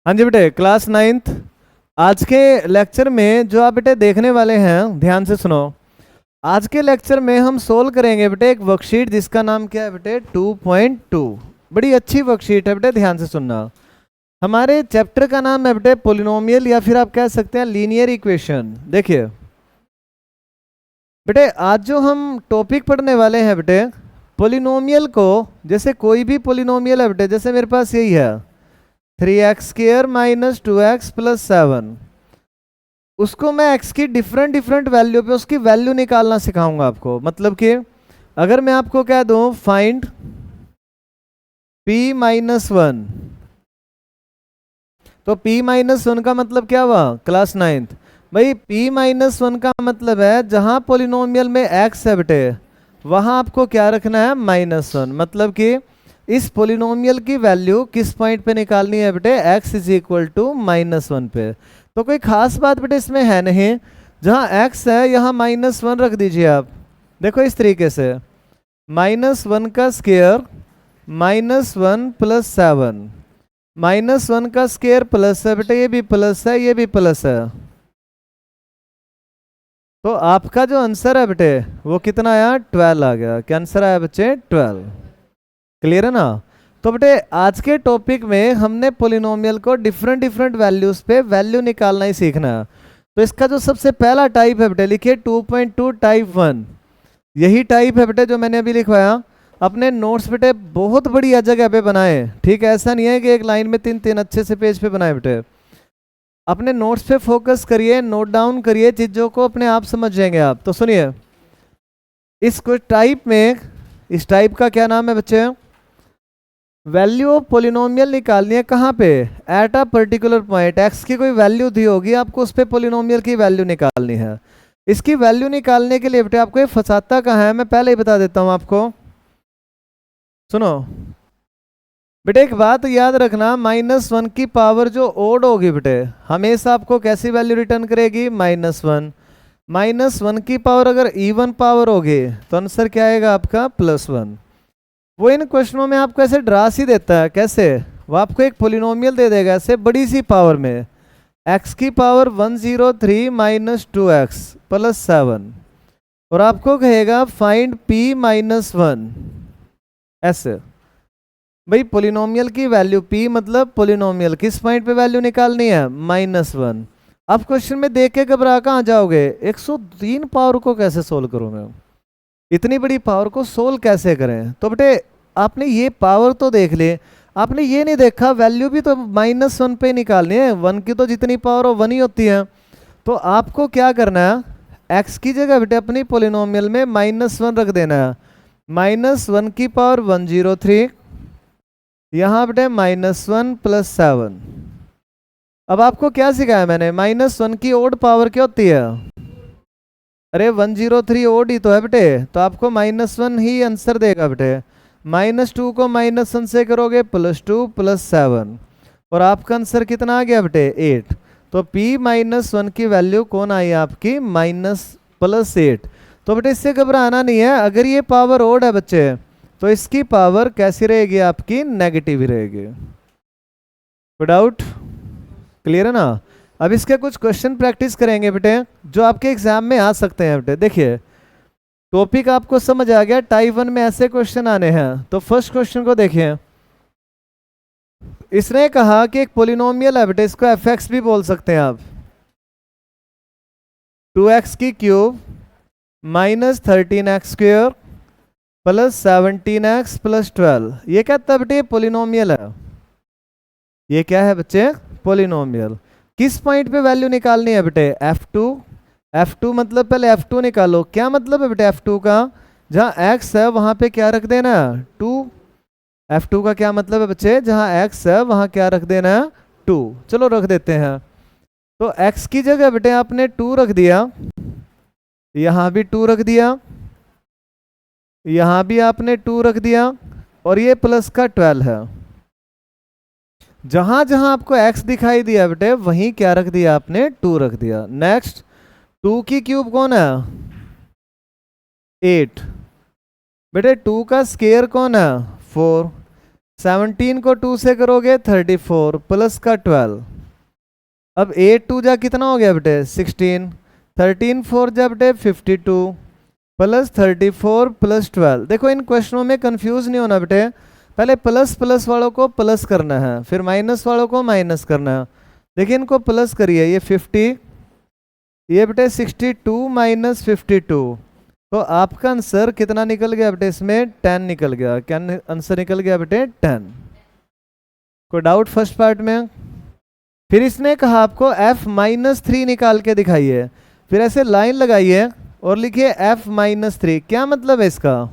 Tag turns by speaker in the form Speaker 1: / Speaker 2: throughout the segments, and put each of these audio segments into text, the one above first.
Speaker 1: हाँ जी बेटे, class ninth. आज के लेक्चर में जो आप बेटे देखने वाले हैं, ध्यान से सुनो। आज के लेक्चर में हम सोल्व करेंगे बेटे एक वर्कशीट जिसका नाम क्या है बेटे 2.2। बड़ी अच्छी वर्कशीट है बेटे, ध्यान से सुनना। हमारे चैप्टर का नाम है बेटे पोलिनोमियल, या फिर आप कह सकते हैं लीनियर इक्वेशन। देखिए बेटे, आज जो हम टॉपिक पढ़ने वाले हैं बेटे, पोलिनोमियल को, जैसे कोई भी पोलिनोमियल है बेटे, जैसे मेरे पास यही है 3x² - 2x + 7, उसको मैं x की डिफरेंट डिफरेंट वैल्यू पे उसकी वैल्यू निकालना सिखाऊंगा आपको। मतलब कि अगर मैं आपको कह दूं फाइंड p-1, तो p-1 का मतलब क्या हुआ क्लास नाइन्थ? भाई p-1 का मतलब है जहां पोलिनोमियल में x है बेटे, वहां आपको क्या रखना है -1। मतलब कि इस पोलिनोमियल की वैल्यू किस पॉइंट पे निकालनी है बेटे, x = -1 पे। तो कोई खास बात बेटे इसमें है नहीं, जहाँ x है यहाँ -1 रख दीजिए आप। देखो इस तरीके से -1 का स्क्वायर -1 + 7, -1 का स्क्वायर प्लस है बेटे, ये भी प्लस है, ये भी प्लस है। तो आपका जो आंसर है बेटे वो कितना आया, 12 आ गया। क्या आंसर आया बच्चे, 12। क्लियर है ना? तो बेटे आज के टॉपिक में हमने पोलिनोमियल को डिफरेंट डिफरेंट वैल्यूज पे वैल्यू निकालना ही सीखना है। तो इसका जो सबसे पहला टाइप है बेटे, लिखिए 2.2 टाइप 1। यही टाइप है बेटे जो मैंने अभी लिखवाया। अपने नोट्स बेटे बहुत बढ़िया जगह पे बनाए, ठीक है? ऐसा नहीं है कि एक लाइन में 3-3 अच्छे से पेज पे बनाए बेटे। अपने नोट्स पे फोकस करिए, नोट डाउन करिए चीज़ों को, अपने आप समझ जाएंगे आप। तो सुनिए, इस टाइप में, इस टाइप का क्या नाम है बच्चे, वैल्यू ऑफ पोलिनोमियल निकालनी है। कहाँ पे? At a particular point. X की कोई वैल्यू दी होगी आपको, उस पर पोलिनोमियल की वैल्यू निकालनी है। इसकी वैल्यू निकालने के लिए बेटे आपको ये फंसाता कहाँ है, मैं पहले ही बता देता हूँ आपको। सुनो बेटे, एक बात याद रखना, -1 की पावर जो ओड होगी बेटे, हमेशा आपको कैसी वैल्यू रिटर्न करेगी, -1। -1 की पावर अगर इवन पावर होगी तो आंसर क्या आएगा आपका, +1। वो इन क्वेश्चनों में आपको ऐसे डरा सी देता है। कैसे? वो आपको एक पोलिनोमियल दे देगा ऐसे बड़ी सी पावर में, x की पावर 103 - 2x + 7, और आपको कहेगा फाइंड p-1। ऐसे भाई पोलिनोमियल की वैल्यू p, मतलब पोलिनोमियल किस पॉइंट पे वैल्यू निकालनी है, -1। आप क्वेश्चन में देख के घबरा कहाँ जाओगे, 103 पावर को कैसे सोल्व करूँ मैं, इतनी बड़ी पावर को सोल्व कैसे करें? तो बेटे आपने ये पावर तो देख ली, आपने ये नहीं देखा वैल्यू भी तो -1 पे निकालनी है। 1 की तो जितनी पावर हो 1 ही होती है। तो आपको क्या करना है, x की जगह बेटे अपनी पोलिनोमियल में -1 रख देना है। -1 की पावर 103, यहाँ बेटे -1 + 7। अब आपको क्या सिखाया मैंने, -1 की ओड पावर क्या होती है? अरे 103 ओड ही तो है बेटे, तो आपको -1 ही आंसर देगा बेटे। -2 को -1 से करोगे +2 + 7, और आपका आंसर कितना आ गया बेटे, 8। तो p-1 की वैल्यू कौन आई आपकी, -+8। तो बेटे इससे घबराना नहीं है, अगर ये पावर ओड है बच्चे तो इसकी पावर कैसी रहेगी आपकी, नेगेटिव ही रहेगी। डाउट? क्लियर है ना? अब इसके कुछ क्वेश्चन प्रैक्टिस करेंगे बेटे जो आपके एग्जाम में आ सकते हैं बेटे। देखिए टॉपिक आपको समझ आ गया, टाइप 1 में ऐसे क्वेश्चन आने हैं। तो फर्स्ट क्वेश्चन को देखिए, इसने कहा कि एक पोलिनोमियल है बेटे, इसको fx भी बोल सकते हैं आप, 2x³ - 13x² + 17x + 12। ये क्या था बेटे, पोलिनोमियल है। ये क्या है बच्चे, पोलिनोमियल। किस पॉइंट पे वैल्यू निकालनी है बेटे, f2। f2 मतलब पहले f2 निकालो। क्या मतलब है बेटे f2 का, जहाँ x है वहां पे क्या रख देना, 2। f2 का क्या मतलब है बच्चे, जहाँ x है वहां क्या रख देना, 2। चलो रख देते हैं। तो x की जगह बेटे आपने 2 रख दिया, यहाँ भी 2 रख दिया, यहाँ भी आपने 2 रख दिया, और ये प्लस का 12 है। जहां जहां आपको x दिखाई दिया बेटे वहीं क्या रख दिया आपने, 2 रख दिया। नेक्स्ट, 2 की क्यूब कौन है, 8। बेटे 2 का स्क्वायर कौन है, 4। 17 को 2 से करोगे 34 प्लस का 12। अब 8 2 जा कितना हो गया बेटे 16, 13 4 जा बेटे 52 प्लस 34 प्लस 12। देखो इन क्वेश्चनों में कंफ्यूज नहीं होना बेटे, पहले प्लस प्लस वालों को प्लस करना है, फिर माइनस वालों को माइनस करना है। देखिए इनको प्लस करिए, ये 50, ये बेटे 62 माइनस 52, तो आपका आंसर कितना निकल गया बेटे, इसमें 10 निकल गया। क्या आंसर निकल गया बेटे 10। कोई डाउट फर्स्ट पार्ट में? फिर इसने कहा आपको f-3 निकाल के दिखाइए, फिर ऐसे लाइन लगाइए और लिखिए f-3। क्या मतलब है इसका?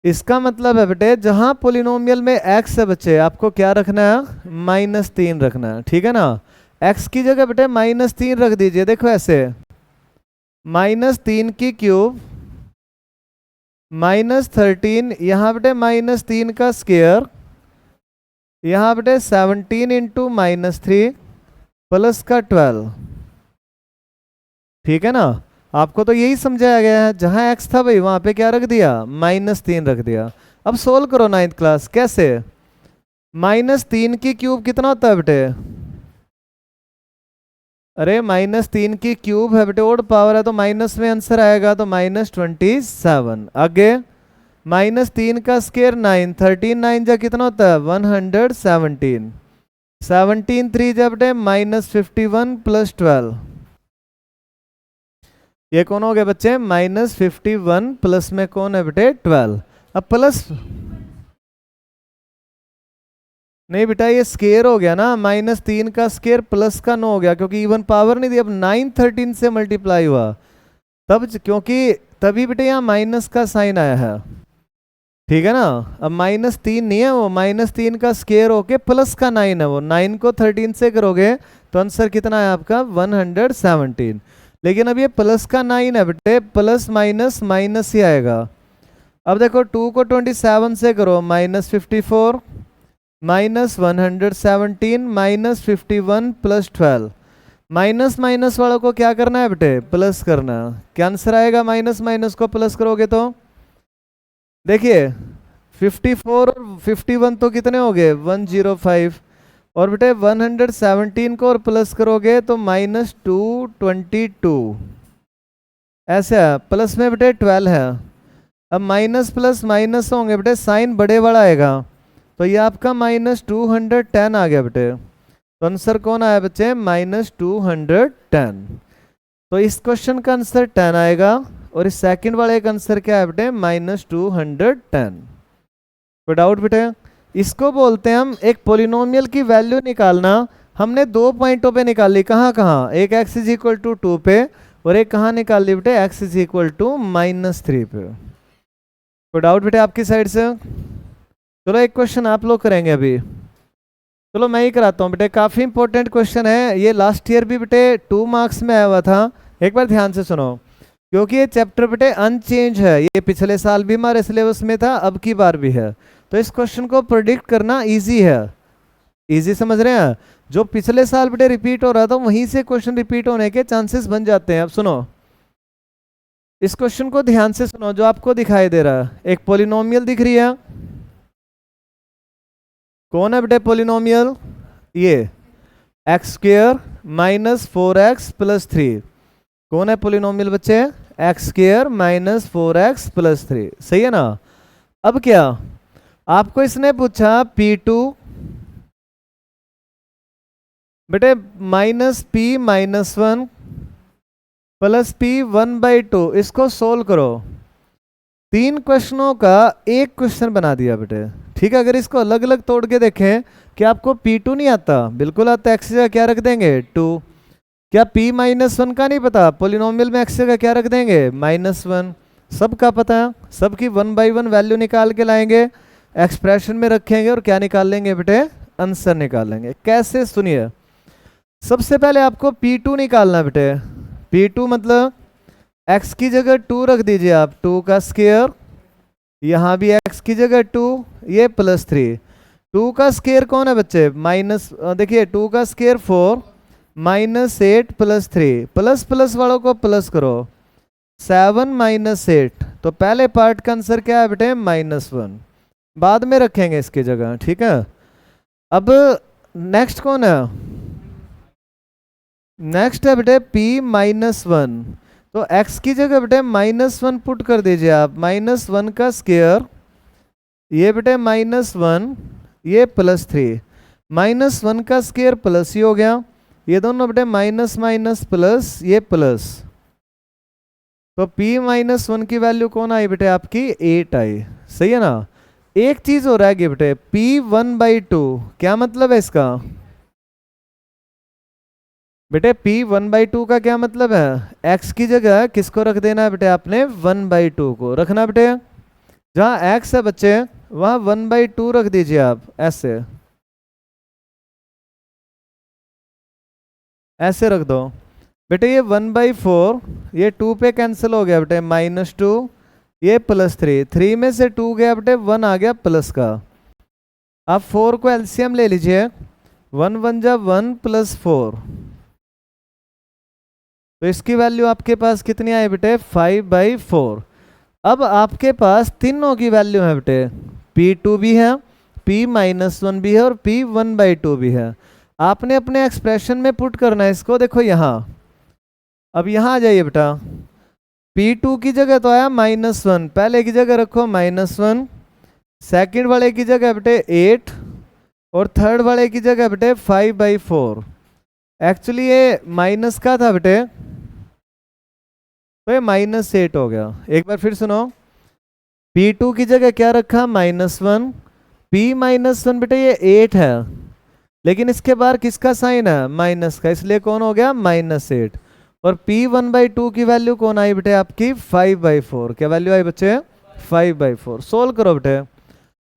Speaker 1: इसका मतलब है बेटे जहां पोलिनोमियल में x है बच्चे, आपको क्या रखना है, -3 रखना है, ठीक है ना। x की जगह बेटे -3 रख दीजिए। देखो ऐसे -3 की क्यूब -13, यहाँ बेटे -3 का स्क्वायर, यहाँ बेटे 17 इंटू -3 प्लस का 12, ठीक है ना। आपको तो यही समझाया गया है, जहां x था भाई वहां पे क्या रख दिया, -3 रख दिया। अब सोल्व करो 9th क्लास। कैसे? -3 की क्यूब कितना होता है बेटे, अरे -3 की क्यूब है बेटे, ओड पावर है तो माइनस में आंसर आएगा, तो -27। आगे -3 का स्क्वायर 9, 13 9 जा कितना होता है 117, 17 3 जा बेटे -51 प्लस 12, ये कौन हो गया बच्चे -51 प्लस में कौन है बेटे 12। अब प्लस नहीं बेटा ये स्केयर हो गया ना, -3 का स्केयर प्लस का 9 हो गया, क्योंकि इवन पावर नहीं दी। अब 9 13 से मल्टीप्लाई हुआ तब, क्योंकि तभी बेटे यहाँ माइनस का साइन आया है, ठीक है ना। अब -3 नहीं है वो, -3 का स्केयर होके प्लस का 9 है वो, 9 को 13 से करोगे तो आंसर कितना है आपका 117। लेकिन अब ये प्लस का 9 है बेटे, प्लस माइनस माइनस ही आएगा। अब देखो 2 को 27 से करो -54 -117 -51 प्लस 12, माइनस माइनस वालों को क्या करना है बेटे, प्लस करना। क्या आंसर आएगा माइनस माइनस को प्लस करोगे तो? देखिए 54 और 51 तो कितने हो गए 105, और बेटे 117 को और प्लस करोगे तो -222, ऐसे है। प्लस में बेटे 12 है। अब माइनस प्लस माइनस होंगे बेटे, साइन बड़े वाला आएगा, तो ये आपका -210 आ गया बेटे। तो आंसर कौन आया बच्चे -210। तो इस क्वेश्चन का आंसर 10 आएगा, और इस सेकंड वाले का आंसर क्या है बेटे -210। कोई डाउट बेटे? इसको बोलते हैं हम एक पोलिनोमियल की वैल्यू निकालना। हमने 2 पॉइंटों पे निकाली, कहाँ कहाँ, एक x = 2 पे, और एक कहाँ निकाल ली बेटे x = -3 पे। कोई डाउट बेटे आपकी साइड से? चलो एक क्वेश्चन आप लोग करेंगे अभी, चलो मैं ही कराता हूँ बेटे। काफ़ी इंपॉर्टेंट क्वेश्चन है ये, लास्ट ईयर भी बेटे 2 मार्क्स में आया हुआ था। एक बार ध्यान से सुनो, क्योंकि ये चैप्टर बेटे अनचेंज है, ये पिछले साल भी हमारे सिलेबस में था, अब की बार भी है। तो इस क्वेश्चन को प्रेडिक्ट करना इजी है, इजी समझ रहे हैं। जो पिछले साल बेटे रिपीट हो रहा था वहीं से क्वेश्चन रिपीट होने के चांसेस बन जाते हैं। अब सुनो इस क्वेश्चन को ध्यान से सुनो, जो आपको दिखाई दे रहा है एक पोलिनोमियल दिख रही है, कौन है बेटे पोलिनोमियल, ये x² - 4x + 3। कौन है पोलिनोमियल बच्चे, x² - 4x + 3, सही है ना। अब क्या आपको इसने पूछा P2 बेटे -P - 1 प्लस P 1/2, इसको सोल्व करो। 3 क्वेश्चनों का एक क्वेश्चन बना दिया बेटे, ठीक है। अगर इसको अलग अलग तोड़ के देखें कि आपको P2 नहीं आता, बिल्कुल आता है, x जगह क्या रख देंगे 2। क्या P - 1 का नहीं पता, पोलिनोमियल में x जगह क्या रख देंगे -1। सबका पता है, सबकी 1 बाई 1 वैल्यू निकाल के लाएंगे, एक्सप्रेशन में रखेंगे और क्या निकाल लेंगे बेटे, आंसर निकाल लेंगे। कैसे सुनिए, सबसे पहले आपको P2 निकालना बेटे। P2 मतलब x की जगह 2 रख दीजिए आप, 2 का स्क्वायर, यहाँ भी x की जगह 2, ये +3। 2 का स्क्वायर कौन है बच्चे माइनस, देखिए 2 का स्क्वायर 4 -8 + 3, प्लस प्लस वालों को प्लस करो, 7 - 8, तो पहले पार्ट का आंसर क्या है बेटे -1। बाद में रखेंगे इसकी जगह, ठीक है। अब नेक्स्ट कौन है? नेक्स्ट है बेटे p-1। तो x की जगह बेटे -1 पुट कर दीजिए आप। -1 का स्क्वायर, ये बेटे -1, ये +3, -1 का स्क्वायर प्लस ही हो गया, ये दोनों बेटे माइनस माइनस प्लस, ये प्लस। तो p-1 की वैल्यू कौन आई बेटे आपकी? 8 आई। सही है ना। एक चीज हो रहा है बेटे, p1/2 क्या मतलब है इसका? बेटे p1/2 का क्या मतलब है? x की जगह किसको रख देना है बेटे आपने? 1/2 को रखना बेटे। जहाँ x है बच्चे वहाँ 1/2 रख दीजिए आप, ऐसे ऐसे रख दो बेटे। ये 1/4, ये 2 पे कैंसिल हो गया बेटे, -2, ये +3, 3 में से 2 गया बेटे, 1 आ गया प्लस का। आप 4 को एलसीएम ले लीजिए, 1 1 जा 1 + 4, तो इसकी वैल्यू आपके पास कितनी आई बेटे? 5/4। अब आपके पास तीनों की वैल्यू है बेटे, p2 भी है, p-1 भी है और p1/2 भी है। आपने अपने एक्सप्रेशन में पुट करना है इसको। देखो यहाँ, अब यहाँ आ जाइए बेटा, p2 की जगह तो आया -1, पहले की जगह रखो -1, सेकंड वाले की जगह बेटे 8 और थर्ड वाले की जगह बेटे 5/4। एक्चुअली ये माइनस का था बेटे, तो ये -8 हो गया। एक बार फिर सुनो, p2 की जगह क्या रखा? -1, p-1 बेटे ये 8 है, लेकिन इसके बाद किसका साइन है? माइनस का, इसलिए कौन हो गया? -8। और p1/2 की वैल्यू कौन आई बेटे आपकी? 5/4। क्या वैल्यू आई बच्चे? 5/4। सोल्व करो बेटे,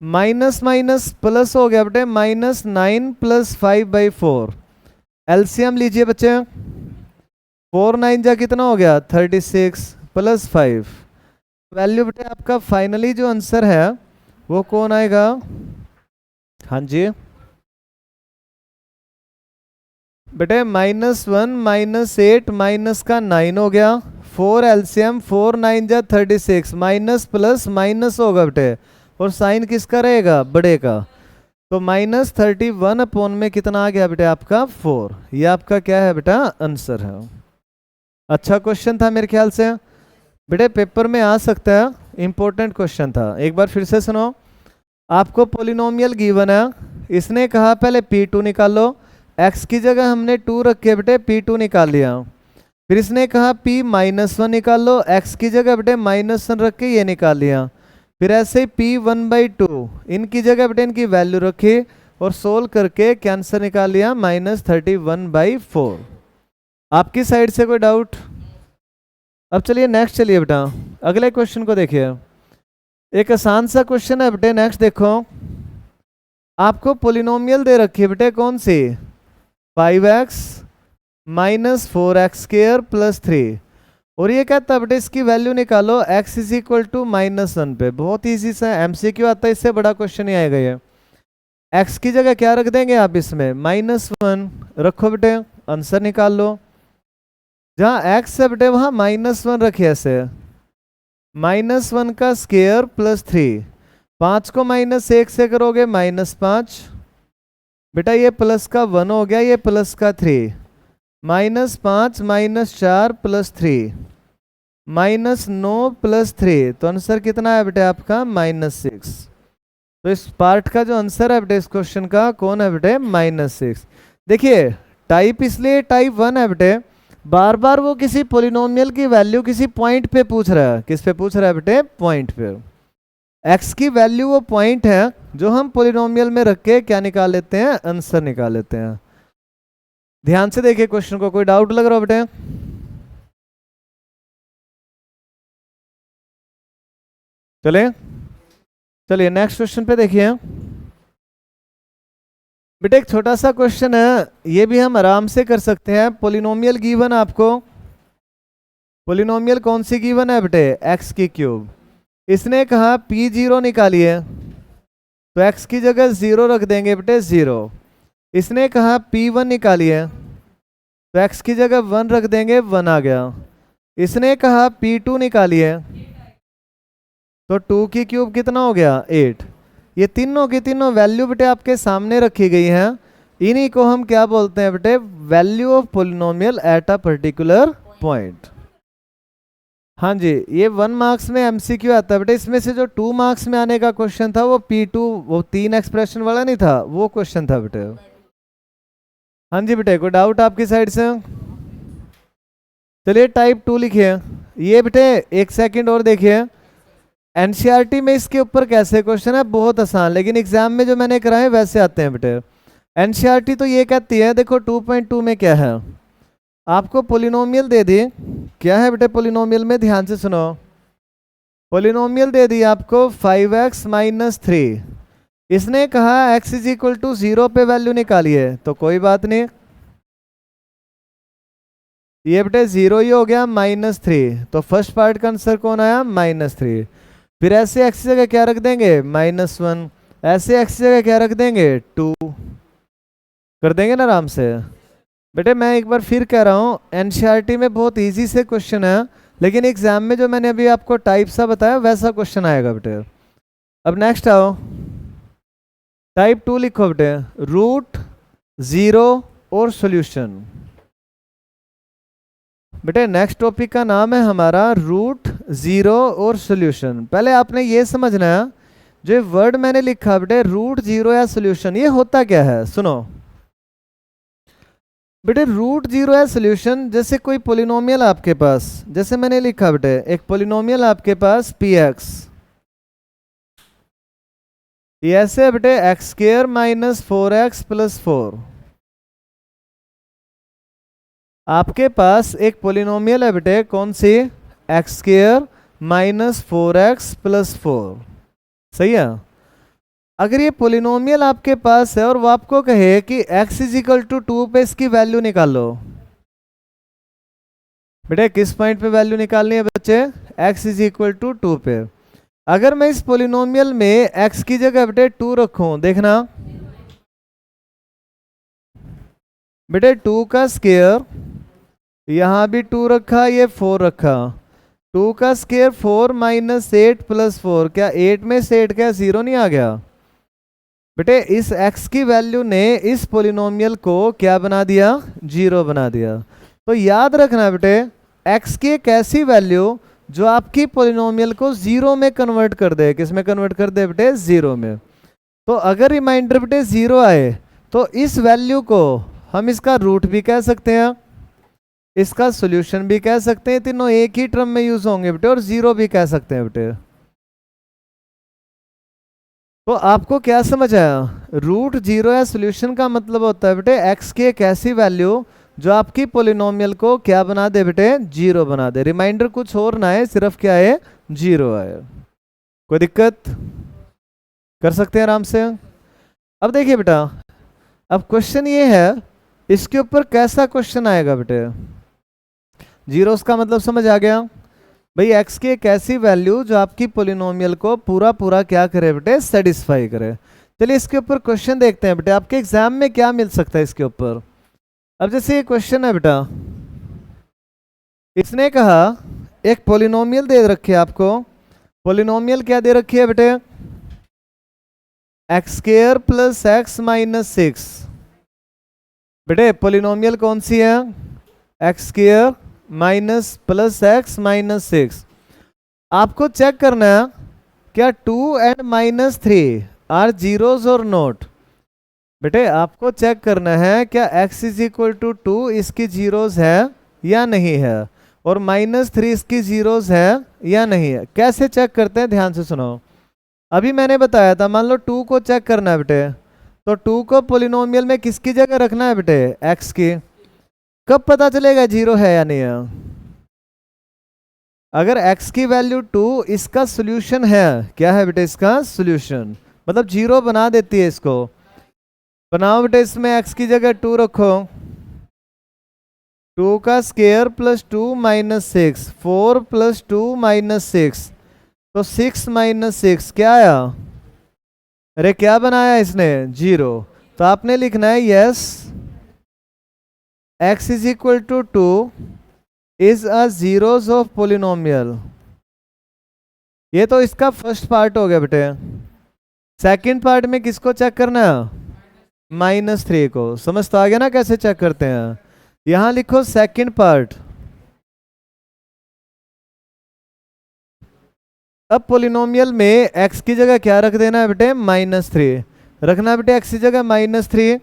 Speaker 1: माइनस माइनस प्लस हो गया बेटे, -9 + 5/4। एलसीएम लीजिए बच्चे, 4 9 जा कितना हो गया? 36 + 5। वैल्यू बेटे आपका फाइनली जो आंसर है वो कौन आएगा? हाँ जी बेटे, -1 -8 माइनस का 9 हो गया, 4 एलसीएम, 4 9 जा 36, माइनस प्लस माइनस होगा बेटे, और साइन किसका रहेगा? बड़े का। तो -31 में कितना आ गया बेटे आपका? 4। ये आपका क्या है बेटा? आंसर है। अच्छा क्वेश्चन था मेरे ख्याल से बेटे, पेपर में आ सकता है, इंपॉर्टेंट क्वेश्चन था। एक बार फिर से सुनो, आपको पोलिनोमियल गिवन है, इसने कहा पहले p2 निकालो, x की जगह हमने 2 रखे बेटे, p2 निकाल लिया। फिर इसने कहा p-1 निकाल लो, x की जगह बेटे -1 रख के ये निकाल लिया। फिर ऐसे ही p1/2 इनकी जगह बेटे इनकी वैल्यू रखी और सोल्व करके कैंसर निकाल लिया, -31/4। आपकी साइड से कोई डाउट? अब चलिए नेक्स्ट, चलिए बेटा अगले क्वेश्चन को देखिए। एक आसान सा क्वेश्चन है बेटे, नेक्स्ट देखो। आपको पोलिनोमियल दे रखी है बेटे, कौन सी? 5x - 4x² + 3, और ये कहता है बेटे इसकी वैल्यू निकालो x = -1 पे। बहुत ईजी सा एमसीक्यू आता है, इससे बड़ा क्वेश्चन ही आएगा ये। x की जगह क्या रख देंगे आप? इसमें -1 रखो बेटे, आंसर निकाल लो। जहाँ x है बेटे वहाँ -1 रखिए, ऐसे -1 का स्क्वायर +3, 5 को -1 से करोगे -5 बेटा, ये प्लस का 1 हो गया, ये प्लस का 3, -5 -4 + 3, -9 + 3, तो आंसर कितना है बेटे आपका? -6। तो इस पार्ट का जो आंसर है बेटे इस क्वेश्चन का कौन है बेटे? -6। देखिए टाइप इसलिए टाइप 1 है बेटे, बार बार वो किसी पोलिनोमियल की वैल्यू किसी पॉइंट पे पूछ रहा है। किस पे पूछ रहा है बेटे? पॉइंट पे। x की वैल्यू वो पॉइंट है जो हम पोलिनोमियल में रख के क्या निकाल लेते हैं? आंसर निकाल लेते हैं। ध्यान से देखिए क्वेश्चन को, कोई डाउट लग रहा हो बेटे? चले चलिए नेक्स्ट क्वेश्चन पे देखिए बेटे। एक छोटा सा क्वेश्चन है, ये भी हम आराम से कर सकते हैं। पोलिनोमियल गिवन आपको, पोलिनोमियल कौन सी गिवन है बेटे? x³। इसने कहा p0 निकालिए, तो x की जगह 0 रख देंगे बेटे, 0। इसने कहा p1 निकालिए, तो x की जगह 1 रख देंगे, 1 आ गया। इसने कहा p2 निकालिए, तो 2³ कितना हो गया? 8। ये तीनों की तीनों वैल्यू बेटे आपके सामने रखी गई हैं, इन्हीं को हम क्या बोलते हैं बेटे, value of polynomial at a particular point. हाँ जी, ये 1 मार्क्स में एमसीक्यू आता है बेटे। इसमें से जो 2 मार्क्स में आने का क्वेश्चन था वो P2, वो 3 एक्सप्रेशन वाला नहीं था, वो क्वेश्चन था बेटे। हाँ जी बेटे, कोई डाउट आपकी साइड से? चलिए टाइप 2 लिखिए। ये बेटे एक सेकंड और देखिए, एनसीईआरटी में इसके ऊपर कैसे क्वेश्चन है, बहुत आसान, लेकिन एग्जाम में जो मैंने कराए वैसे आते हैं बेटे। एनसीईआरटी तो ये कहती है, देखो 2.2 में क्या है, आपको पोलिनोमियल दे दी, क्या है बेटे पोलिनोमियल में, ध्यान से सुनो। पोलिनोमियल दे दी आपको 5x माइनस 3, इसने कहा x इज इक्वल टू 0 पे वैल्यू निकालिए, तो कोई बात नहीं, ये बेटे 0 ही हो गया, -3, तो फर्स्ट पार्ट का आंसर कौन आया, -3। फिर ऐसे x की जगह क्या रख देंगे, -1, ऐसे x की जगह क्या रख देंगे, 2, कर देंगे ना आराम से। बेटे मैं एक बार फिर कह रहा हूँ, एनसीईआरटी में बहुत इजी से क्वेश्चन है, लेकिन एग्जाम में जो मैंने अभी आपको टाइप सा बताया वैसा क्वेश्चन आएगा बेटे। अब नेक्स्ट आओ, टाइप 2 लिखो बेटे, रूट 0 और सॉल्यूशन। बेटे नेक्स्ट टॉपिक का नाम है हमारा रूट 0 और सॉल्यूशन। पहले आपने ये समझना है, जो वर्ड मैंने लिखा बेटे रूट 0 या सॉल्यूशन, ये होता क्या है, सुनो बेटे। रूट 0 या सॉल्यूशन, जैसे कोई पोलिनोमियल आपके पास, जैसे मैंने लिखा बेटे एक पोलिनोमियल आपके पास px, ये ऐसे है बेटे x² माइनस 4x प्लस 4। आपके पास एक पोलिनोमियल है बेटे, कौन सी, x² माइनस 4x प्लस 4, सही है। अगर ये पोलिनोमियल आपके पास है और वो आपको कहे कि x इज इक्वल टू 2 पे इसकी वैल्यू निकालो, बेटे किस पॉइंट पे वैल्यू निकालनी है बच्चे, x इज इक्वल टू 2 पे। अगर मैं इस पोलिनोमियल में x की जगह बेटे 2 रखूं, देखना बेटे 2 का स्क्वायर, यहाँ भी 2 रखा, ये 4 रखा, 2 का स्क्वायर 4 माइनस 8 प्लस 4, क्या 8 में से 8 क्या 0 नहीं आ गया बेटे। इस x की वैल्यू ने इस पोलिनोमियल को क्या बना दिया, 0 बना दिया। तो याद रखना बेटे, x की एक ऐसी वैल्यू जो आपकी पोलिनोमियल को 0 में कन्वर्ट कर दे, किस में कन्वर्ट कर दे बेटे, 0 में। तो अगर रिमाइंडर बेटे 0 आए तो इस वैल्यू को हम इसका रूट भी कह सकते हैं, इसका सॉल्यूशन भी कह सकते हैं, तीनों एक ही टर्म में यूज होंगे बेटे, और 0 भी कह सकते हैं बेटे। तो आपको क्या समझ आया, रूट 0 या सॉल्यूशन का मतलब होता है बेटे x की एक ऐसी वैल्यू जो आपकी पोलिनोमियल को क्या बना दे बेटे, 0 बना दे। रिमाइंडर कुछ और ना है, सिर्फ क्या है, 0 आए। कोई दिक्कत, कर सकते हैं आराम से। अब देखिए बेटा, अब क्वेश्चन ये है, इसके ऊपर कैसा क्वेश्चन आएगा बेटे। 0 का मतलब समझ आ गया भाई, x की एक ऐसी वैल्यू जो आपकी पोलिनोमियल को पूरा पूरा क्या करे बेटे, सेटिस्फाई करे। चलिए इसके ऊपर क्वेश्चन देखते हैं बेटे, आपके एग्जाम में क्या मिल सकता है इसके ऊपर। अब जैसे ये क्वेश्चन है बेटा, इसने कहा एक पोलिनोमियल दे रखी है आपको, पोलिनोमियल क्या दे रखी है बेटे, x² प्लस x माइनस 6। बेटे पोलिनोमियल कौन सी है, x² minus plus x minus 6। आपको चेक करना है क्या 2 एंड -3 आर जीरोस और नोट। बेटे आपको चेक करना है क्या x इज इक्वल टू 2 इसकी जीरोस है या नहीं है, और -3 इसकी जीरोस है या नहीं है। कैसे चेक करते हैं, ध्यान से सुनो। अभी मैंने बताया था, मान लो 2 को चेक करना है बेटे, तो 2 को पोलिनोमियल में किसकी जगह रखना है बेटे, x की। कब पता चलेगा 0 है या नहीं है, अगर x की वैल्यू 2, इसका सॉल्यूशन है, क्या है बेटे इसका सॉल्यूशन, मतलब 0 बना देती है इसको। बनाओ बेटे, इसमें x की जगह 2 रखो, 2 का square plus 2 minus 6, 4 plus 2 minus 6, तो 6 माइनस 6 क्या आया, अरे क्या बनाया इसने, 0। तो आपने लिखना है yes x is equal to 2 is a zeros of polynomial. ये तो इसका फर्स्ट पार्ट हो गया बेटे। सेकंड पार्ट में किसको चेक करना है? -3 को। समझ तो आ गया ना कैसे चेक करते हैं? यहां लिखो सेकंड पार्ट। अब पोलिनोमियल में x की जगह क्या रख देना है बेटे? -3 रखना है बेटे। x की जगह -3,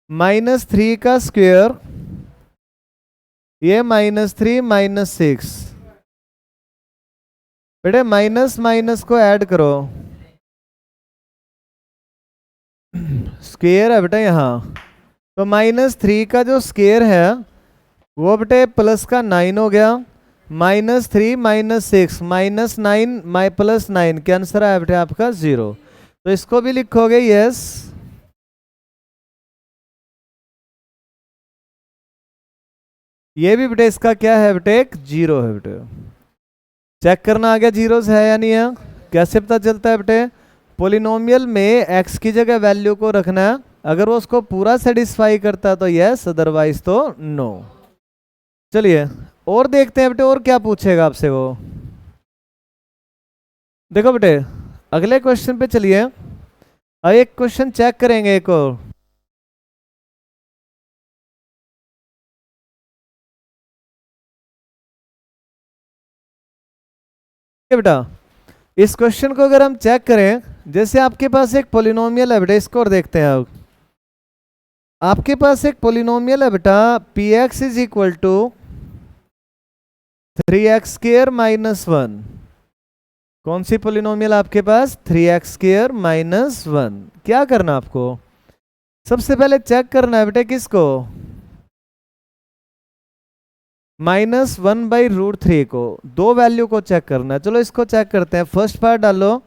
Speaker 1: -3 का स्क्वायर, ये -3 -6 बेटे, माइनस माइनस को ऐड करो, स्क्वायर है बेटा यहाँ। तो -3 का जो स्क्वायर है वो बेटे प्लस का 9 हो गया, -3 -6 -9 +9 क्या आंसर आया बेटे आपका? 0। तो इसको भी लिखोगे यस। ये भी बेटे इसका क्या है बेटे? एक 0 है बेटे। चेक करना आ गया जीरोस है या नहीं है? कैसे पता चलता है बेटे? पोलिनोमियल में x की जगह वैल्यू को रखना है, अगर वो उसको पूरा सेटिस्फाई करता है तो यस, अदरवाइज तो नो। चलिए और देखते हैं बेटे और क्या पूछेगा आपसे वो। देखो बेटे अगले क्वेश्चन पे चलिए। अब एक क्वेश्चन चेक करेंगे एक और। बेटा इस क्वेश्चन को अगर हम चेक करें, जैसे आपके पास एक पोलिनोमियल है बेटा, इसको और देखते हैं। अब आपके पास एक पोलिनोमियल है बेटा, px is equal to 3x² -1। कौन सी पोलिनोमियल आपके पास? 3x² -1। क्या करना आपको? सबसे पहले चेक करना है बेटे किसको? -1/√3 को। दो वैल्यू को चेक करना है। चलो इसको चेक करते हैं। फर्स्ट पार्ट डालो,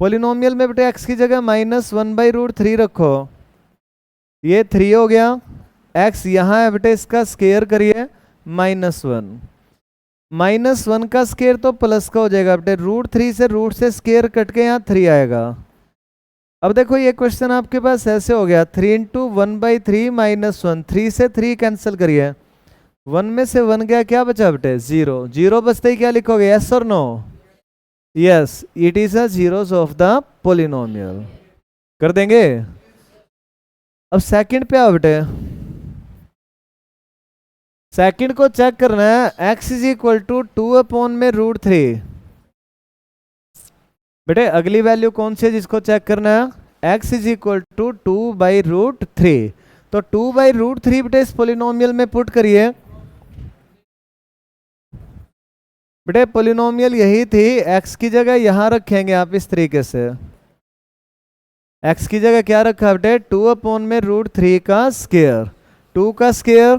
Speaker 1: पोलिनोमियल में बेटे x की जगह -1/√3 रखो, ये 3 हो गया। x यहाँ है बेटे, इसका स्क्वायर करिए, -1 -1 का स्क्वायर तो प्लस का हो जाएगा बेटे। √3 से रूट से स्क्वायर कट के यहाँ 3 आएगा। अब देखो ये क्वेश्चन आपके पास ऐसे हो गया, 3 × 1/3 -1, 3 से 3 कैंसिल करिए, 1 में से 1 गया, क्या बचा बेटे? 0। 0 बचते ही क्या लिखोगे? यस और no? Yes, it is a zeros of the polynomial. कर देंगे। अब सेकंड पे आओ बेटे। सेकंड को चेक करना है, x इज इक्वल टू 2/√3। बेटे अगली वैल्यू कौन सी है जिसको चेक करना है? x is equal to 2/√3। तो 2/√3 बेटे इस पोलिनोमियल में पुट करिए। बेटे पोलिनोमियल यही थी, x की जगह यहां रखेंगे आप इस तरीके से। x की जगह क्या रखा बेटे? 2/√3 का स्क्वायर, 2 का स्क्वायर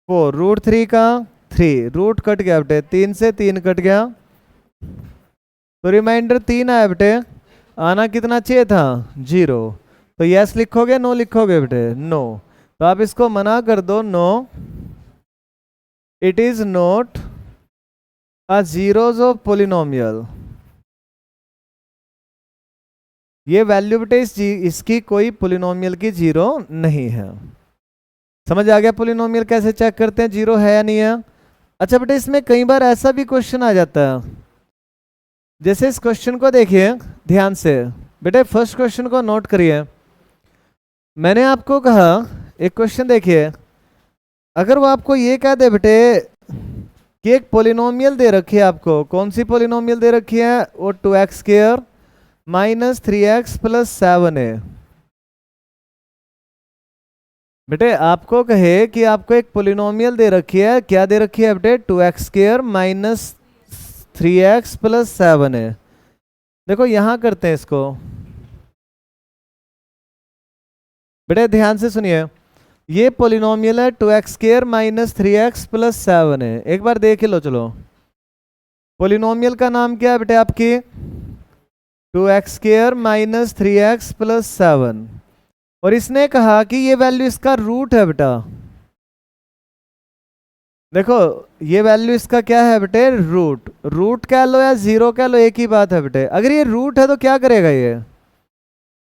Speaker 1: 4, √3 का 3, रूट कट गया बेटे, 3 से 3 कट गया, तो रिमाइंडर 3 आया बेटे। आना कितना चाहिए था? 0। तो यस लिखोगे, नो लिखोगे बेटे? नो। तो आप इसको मना कर दो, no, it is not a zeros of polynomial. ये वैल्यू बेटे इसकी कोई पोलिनोमियल की जीरो नहीं है। समझ आ गया पोलिनोमियल कैसे चेक करते हैं जीरो है या नहीं है? अच्छा बेटे इसमें कई बार ऐसा भी क्वेश्चन आ जाता है, जैसे इस क्वेश्चन को देखिए ध्यान से बेटे। फर्स्ट क्वेश्चन को नोट करिए। मैंने आपको कहा एक क्वेश्चन देखिए, अगर वो आपको ये कह दे बेटे कि एक पोलिनोमियल दे रखी है आपको, कौन सी पोलिनोमियल दे रखी है? वो 2x² -3x + 7 है। बेटे आपको कहे कि आपको एक पोलिनोमियल दे रखी है, क्या दे रखी है बेटे? 2x² -3x + 7 है। देखो यहां करते हैं इसको। बेटे ध्यान से सुनिए, ये पोलिनोमियल है 2x² -3x + 7 है। एक बार देख लो चलो, पोलिनोमियल का नाम क्या है बेटे? आपकी 2x² -3x + 7, और इसने कहा कि ये वैल्यू इसका रूट है बेटा। देखो ये वैल्यू इसका क्या है बेटे? रूट। रूट कह लो या जीरो कह लो, एक ही बात है बेटे। अगर ये रूट है तो क्या करेगा ये?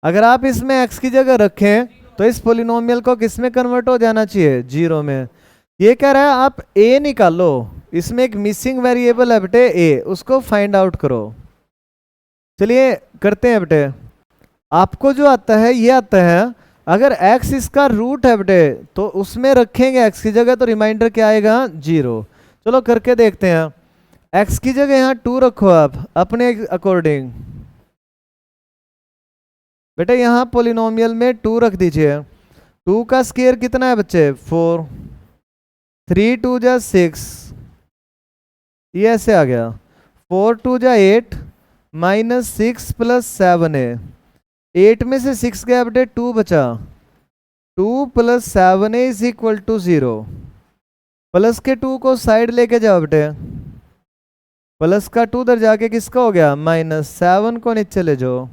Speaker 1: अगर आप इसमें x की जगह रखें तो इस पोलिनोमियल को किस में कन्वर्ट हो जाना चाहिए? जीरो में। ये कह रहा है आप a निकालो, इसमें एक मिसिंग वेरिएबल है बेटे a, उसको फाइंड आउट करो। चलिए करते हैं बेटे। आपको जो आता है ये आता है, अगर x इसका रूट है बेटे तो उसमें रखेंगे x की जगह, तो रिमाइंडर क्या आएगा 0। चलो करके देखते हैं। x की जगह यहाँ 2 रखो आप अपने अकॉर्डिंग। बेटे यहाँ पोलिनोमियल में 2 रख दीजिए। 2 का स्क्वायर कितना है बच्चे 4, 3 2 जा 6, ये ऐसे आ गया। 4 2 जा 8 माइनस 6 प्लस 7 है। 8 में से 6 गया बेटे 2 बचा। 2 plus 7 is equal to 0। Plus के 2 को साइड लेके जाओ बेटे। प्लस का 2 उधर जाके किसका हो गया माइनस 7 को नीचे ले जाओ।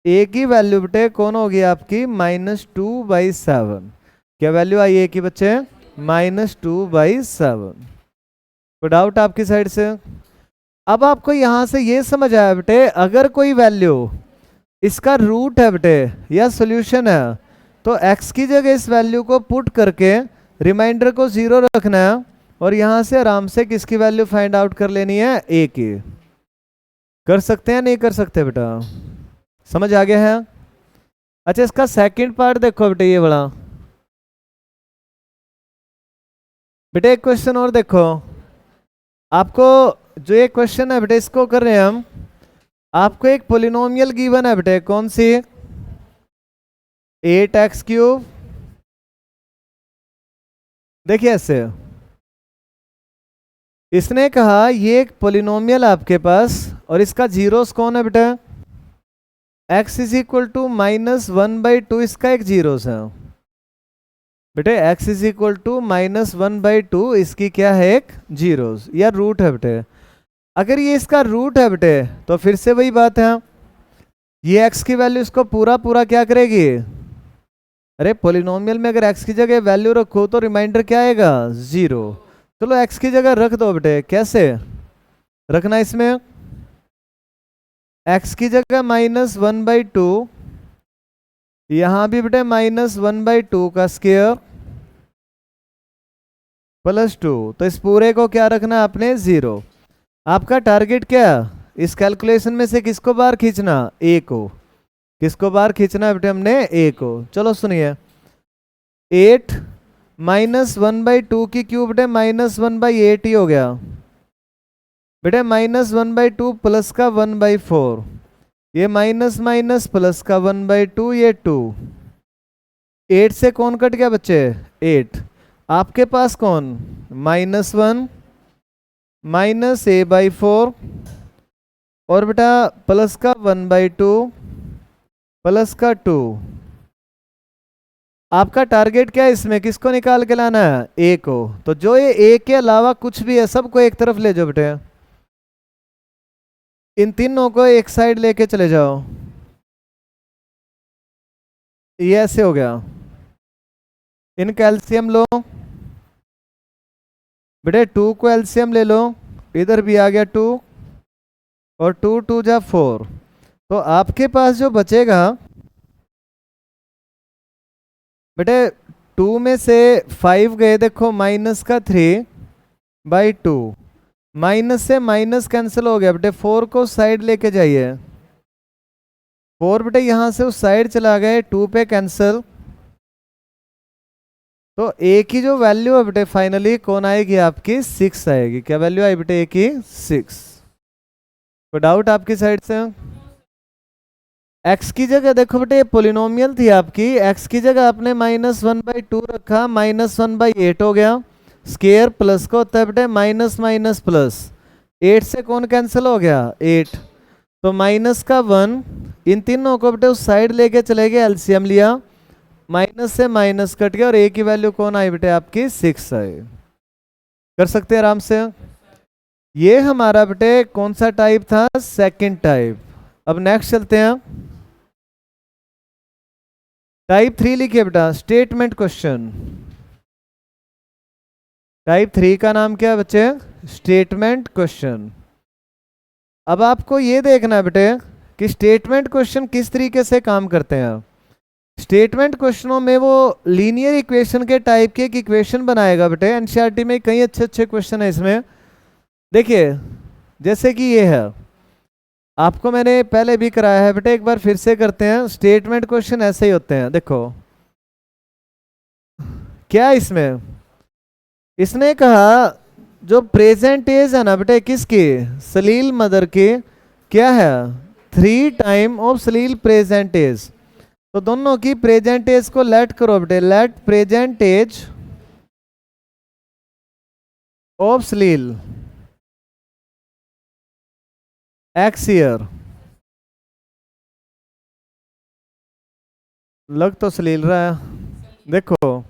Speaker 1: ए की वैल्यू बेटे कौन होगी आपकी -2/7। क्या वैल्यू आई ए की बच्चे -2/7। कोई डाउट आपकी साइड से? अब आपको यहां से ये समझ आया बेटे, अगर कोई वैल्यू इसका रूट है बेटे या सॉल्यूशन है तो x की जगह इस वैल्यू को पुट करके रिमाइंडर को 0 रखना है और यहां से आराम से किसकी वैल्यू फाइंड आउट कर लेनी है a की। कर सकते हैं नहीं कर सकते बेटा? समझ आ गया है? अच्छा इसका सेकंड पार्ट देखो बेटे, ये बड़ा बेटे एक क्वेश्चन और देखो। आपको जो ये क्वेश्चन है बेटे इसको कर रहे हैं हम। आपको एक पोलिनोमियल गिवन है बेटे, कौन सी 8x3। देखिए ऐसे इसने कहा ये एक पोलिनोमियल आपके पास और इसका जीरोस कौन है बेटा x इज इक्वल टू -1/2, इसका एक जीरोस है बेटे। x इज इक्वल टू -1/2 इसकी क्या है एक जीरोस या रूट है बेटे। अगर ये इसका रूट है बेटे तो फिर से वही बात है, ये x की वैल्यू इसको पूरा पूरा क्या करेगी। अरे पोलिनोमियल में अगर x की जगह वैल्यू रखो तो रिमाइंडर क्या आएगा 0। चलो x की जगह रख दो बेटे। कैसे रखना इसमें, x की जगह -1/2, यहां भी बेटे -1/2 का स्क्वायर +2, तो इस पूरे को क्या रखना आपने 0। आपका टारगेट क्या, इस कैलकुलेशन में से किसको बाहर खींचना, a को। किसको बाहर खींचना है बेटे हमने, a को। चलो सुनिए 8 -1/2 की क्यूब बेटे -1/8 ही हो गया बेटे। -1/2 प्लस का 1/4, ये माइनस माइनस प्लस का 1/2, ये 2। 8 से कौन कट गया बच्चे 8। आपके पास कौन -1 -a/4 और बेटा प्लस का 1/2 प्लस का 2। आपका टारगेट क्या है इसमें, किसको निकाल के लाना है, a को। तो जो ये a के अलावा कुछ भी है सबको एक तरफ ले जाओ बेटे। इन तीनों को एक साइड लेके चले जाओ। ये ऐसे हो गया। इनका एलसीएम लो बेटे, 2 को एलसीएम ले लो, इधर भी आ गया 2 और 2 2 जा 4। तो आपके पास जो बचेगा बेटे 2 में से 5 गए, देखो माइनस का 3/2, माइनस से माइनस कैंसिल हो गया बेटे। 4 को साइड लेके जाइए। 4 बेटे यहां से उस साइड चला गए, 2 पे कैंसिल। तो a की जो वैल्यू है बेटे फाइनली कौन आएगी आपकी 6 आएगी। क्या वैल्यू आई बेटे a की 6। कोई डाउट आपकी साइड से? x की जगह देखो बेटे पोलिनोमियल थी आपकी, x की जगह आपने -1/2 रखा, -1/8 हो गया। स्क्वायर प्लस को होता है बेटे माइनस माइनस प्लस, 8 से कौन कैंसिल हो गया 8, तो माइनस का 1। इन तीनों को बेटे उस साइड लेके चले गए, एलसीएम लिया, माइनस से माइनस कट गया और a की वैल्यू कौन आई बेटे आपकी 6 आई। कर सकते हैं आराम से। ये हमारा बेटे कौन सा टाइप था, सेकंड टाइप। अब नेक्स्ट चलते हैं। टाइप 3 लिखिए बेटा, स्टेटमेंट क्वेश्चन। टाइप 3 का नाम क्या है बच्चे, स्टेटमेंट क्वेश्चन। अब आपको ये देखना है बेटे कि स्टेटमेंट क्वेश्चन किस तरीके से काम करते हैं। स्टेटमेंट क्वेश्चनों में वो लीनियर इक्वेशन के टाइप के एक इक्वेशन बनाएगा बेटे। एनसीईआरटी में कई अच्छे अच्छे क्वेश्चन है इसमें। देखिए जैसे कि ये है, आपको मैंने पहले भी कराया है बेटे, एक बार फिर से करते हैं। स्टेटमेंट क्वेश्चन ऐसे ही होते हैं। देखो क्या है इसमें, इसने कहा जो प्रेजेंट एज है ना बेटे किसकी, सलील मदर की, क्या है 3 time of Salil present age. तो दोनों की प्रेजेंट एज को लेट करो बेटे, let present age of Salil x year. लग तो सलील रहा है। देखो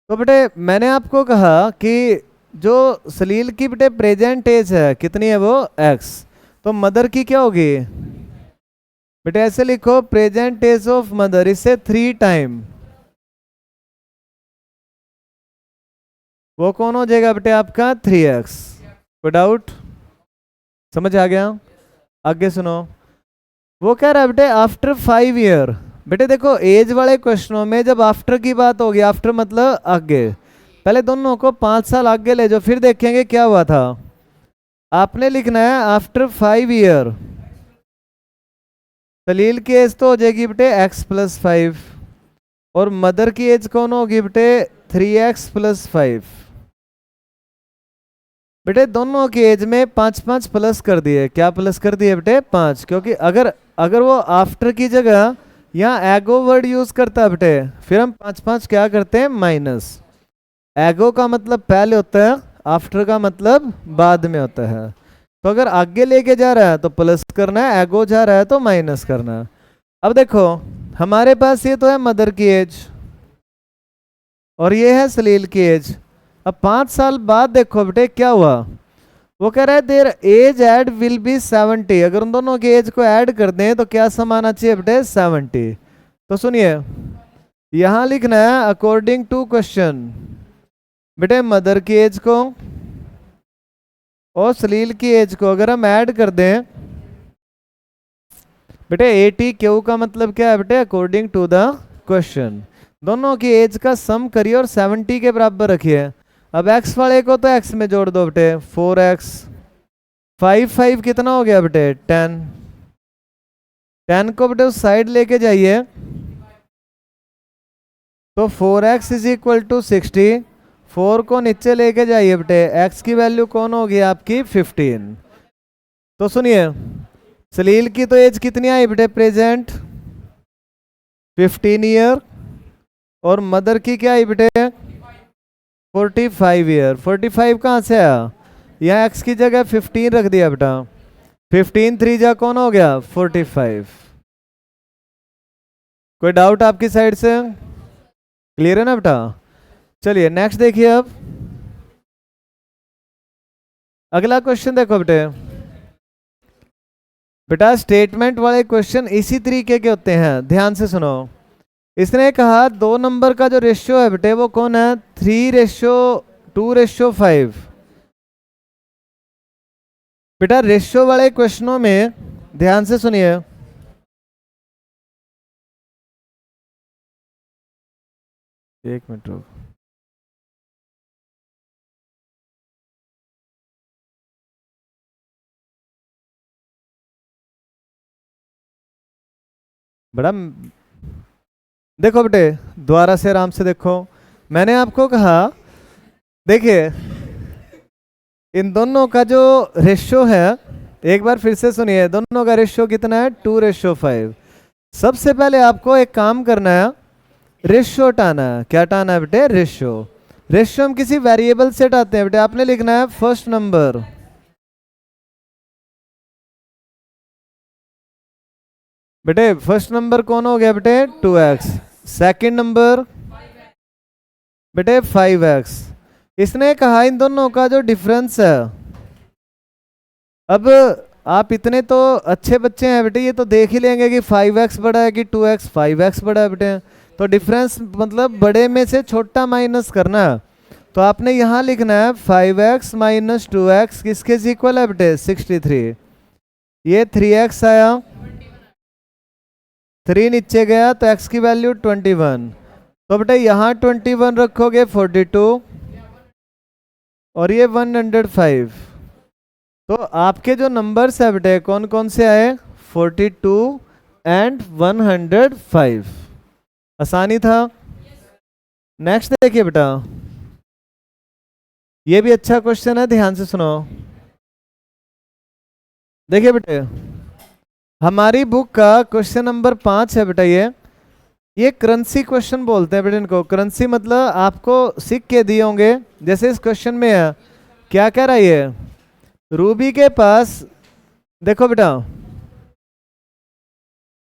Speaker 1: तो बेटे मैंने आपको कहा कि जो सलील की बेटे प्रेजेंट एज है कितनी है वो एक्स, तो मदर की क्या होगी बेटे, ऐसे लिखो प्रेजेंट एज ऑफ मदर, इससे 3 टाइम, वो कौन हो जाएगा बेटे आपका 3x। कोई डाउट, समझ आ गया? आगे सुनो, वो कह रहा है बेटे आफ्टर 5 ईयर। बेटे देखो एज वाले क्वेश्चनों में जब आफ्टर की बात होगी, आफ्टर मतलब आगे, पहले दोनों को 5 साल आगे ले जाओ, फिर देखेंगे क्या हुआ था। आपने लिखना है आफ्टर 5 ईयर, सलील की एज तो हो जाएगी बेटे x+5, और मदर की एज कौन होगी बेटे 3x+5। बेटे दोनों की एज में 5 प्लस कर दिए, क्या प्लस कर दिए बेटे 5, क्योंकि अगर अगर वो आफ्टर की जगह यहाँ एगो वर्ड यूज करता है बेटे, फिर हम 5 क्या करते हैं माइनस। एगो का मतलब पहले होता है, आफ्टर का मतलब बाद में होता है। तो अगर आगे लेके जा रहा है तो प्लस करना है, एगो जा रहा है तो माइनस करना है। अब देखो हमारे पास ये तो है मदर की एज और ये है सलील की एज। अब 5 साल बाद देखो बेटे क्या हुआ, वो कह रहा है their age add will be 70। अगर उन दोनों की एज को ऐड कर दें तो क्या सम आना चाहिए बेटे 70। तो सुनिए यहां लिखना है अकॉर्डिंग टू क्वेश्चन, बेटे मदर की एज को और सलील की एज को अगर हम ऐड कर दें, बेटे 80 क्यू का मतलब क्या है बेटे अकॉर्डिंग टू द क्वेश्चन, दोनों की एज का सम करिए और 70 के बराबर रखिए। अब x वाले को तो x में जोड़ दो बेटे 4x, 5 कितना हो गया बेटे 10, 10 को बेटे उस साइड लेके जाइए तो 4x इज इक्वल टू 60, 4 को नीचे लेके जाइए बेटे, x की वैल्यू कौन होगी आपकी 15। तो सुनिए सलील की तो एज कितनी आई बेटे प्रेजेंट 15 ईयर, और मदर की क्या आई बेटे 45 ईयर। 45 कहाँ से आया, यहाँ x की जगह 15 रख दिया बेटा, 15 3 जा कौन हो गया 45। कोई डाउट आपकी साइड से, क्लियर है ना बेटा? चलिए नेक्स्ट देखिए। अब अगला क्वेश्चन देखो बेटे, बेटा स्टेटमेंट वाले क्वेश्चन इसी तरीके के होते हैं, ध्यान से सुनो। इसने कहा 2 नंबर का जो रेशियो है बेटे वो कौन है 3:2:5। बेटा रेशियो वाले क्वेश्चनों में ध्यान से सुनिए, एक मिनट रुक, बड़ा देखो बेटे दोबारा से आराम से देखो। मैंने आपको कहा देखिए इन दोनों का जो रेशियो है, एक बार फिर से सुनिए, दोनों का रेशियो कितना है 2:5। सबसे पहले आपको एक काम करना है, रेशियो हटाना है। क्या हटाना है बेटे रेशियो, रेशियो हम किसी वेरिएबल से हटाते हैं बेटे। आपने लिखना है फर्स्ट नंबर, बेटे फर्स्ट नंबर कौन हो गया बेटे 2x, सेकंड नंबर बेटे 5x। इसने कहा इन दोनों का जो डिफरेंस है, अब आप इतने तो अच्छे बच्चे हैं बेटे, ये तो देख ही लेंगे कि 5x बड़ा है कि 2x, 5x बड़ा है बेटे, तो डिफरेंस मतलब बड़े में से छोटा माइनस करना है। तो आपने यहाँ लिखना है 5x माइनस 2x किसके इक्वल है बेटे 63। ये 3x आया, 3 नीचे गया तो x की वैल्यू 21, तो बेटे यहाँ 21 रखोगे 42 और ये 105। तो आपके जो नंबर्स है बेटे कौन कौन से आए 42 एंड 105। आसानी था। नेक्स्ट देखिए बेटा, ये भी अच्छा क्वेश्चन है, ध्यान से सुनो। देखिए बेटे, हमारी बुक का क्वेश्चन नंबर 5 है बेटा। ये करेंसी क्वेश्चन बोलते हैं बेटे इनको। करेंसी मतलब आपको सिक्के दिए होंगे, जैसे इस क्वेश्चन में है। क्या कह रहा है ये? रूबी के पास, देखो बेटा,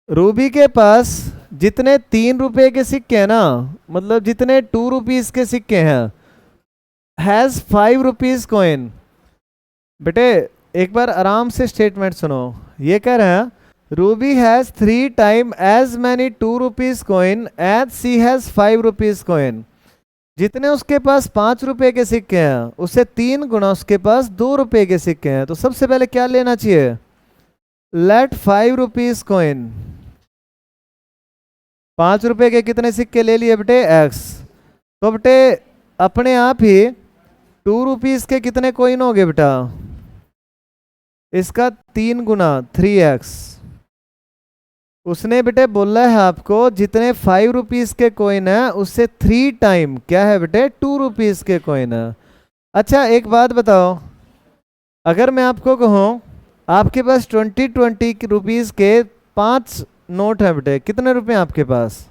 Speaker 1: रूबी के पास जितने 3 रुपए के सिक्के हैं ना, मतलब जितने 2 रुपीज के सिक्के हैं, हैज 5 रुपीज कॉइन। बेटे एक बार आराम से स्टेटमेंट सुनो। ये कह रहे हैं Ruby has 3 time as many 2 rupees coin as she has 5 rupees coin. जितने उसके पास 5 रुपए के सिक्के हैं, उससे 3 गुना उसके पास 2 रुपए के सिक्के हैं। तो सबसे पहले क्या लेना चाहिए? Late 5 rupees coin. 5 रुपए के कितने सिक्के ले लिए बेटे? एक्स। तो बेटे अपने आप ही 2 रुपीज के कितने कॉइन हो गए बेटा? इसका 3 गुना 3x। उसने बेटे बोला है आपको जितने 5 रुपीज के कॉइन है उससे 3 टाइम क्या है बेटे? 2 रुपीज के कॉइन है। अच्छा एक बात बताओ, अगर मैं आपको कहूँ आपके पास 20 रुपीज के 5 नोट है बेटे, कितने रुपए हैं आपके पास?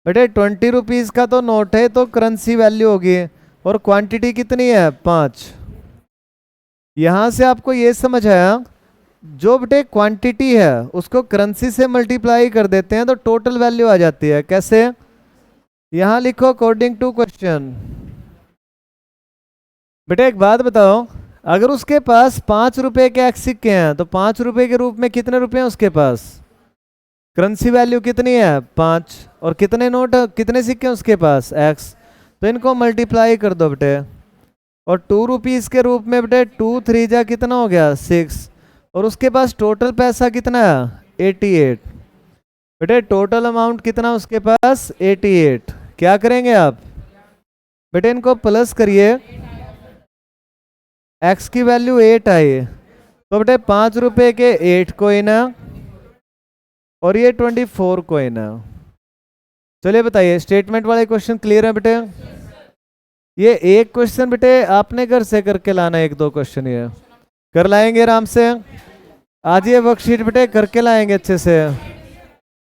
Speaker 1: बेटे 20 रुपीज का तो नोट है, तो करेंसी वैल्यू होगी, और क्वांटिटी कितनी है? 5। यहां से आपको ये समझ आया, जो बेटे क्वांटिटी है उसको करेंसी से मल्टीप्लाई कर देते हैं तो टोटल वैल्यू आ जाती है। कैसे? यहां लिखो अकॉर्डिंग टू क्वेश्चन। बेटे एक बात बताओ, अगर उसके पास 5 रुपए के एक्स सिक्के हैं तो 5 रुपए के रूप में कितने रुपए हैं उसके पास? करेंसी वैल्यू कितनी है? 5। और कितने नोट, कितने सिक्के हैं उसके पास? एक्स। तो इनको मल्टीप्लाई कर दो बेटे, और 2 रुपीज के रूप में बेटे 2 3 जा कितना हो गया? 6। और उसके पास टोटल पैसा कितना है? 88। बेटे टोटल अमाउंट कितना उसके पास? 88। क्या करेंगे आप बेटे? इनको प्लस करिए, x की वैल्यू 8 आई, तो बेटे 5 रुपए के 8 कॉइन है, और ये 24 कॉइन है। चलिए बताइए, स्टेटमेंट वाले क्वेश्चन क्लियर है बेटे? ये एक क्वेश्चन बेटे आपने घर से करके लाना, 1-2 क्वेश्चन ये कर लाएंगे आराम से। आज ये वर्कशीट बेटे करके लाएंगे अच्छे से।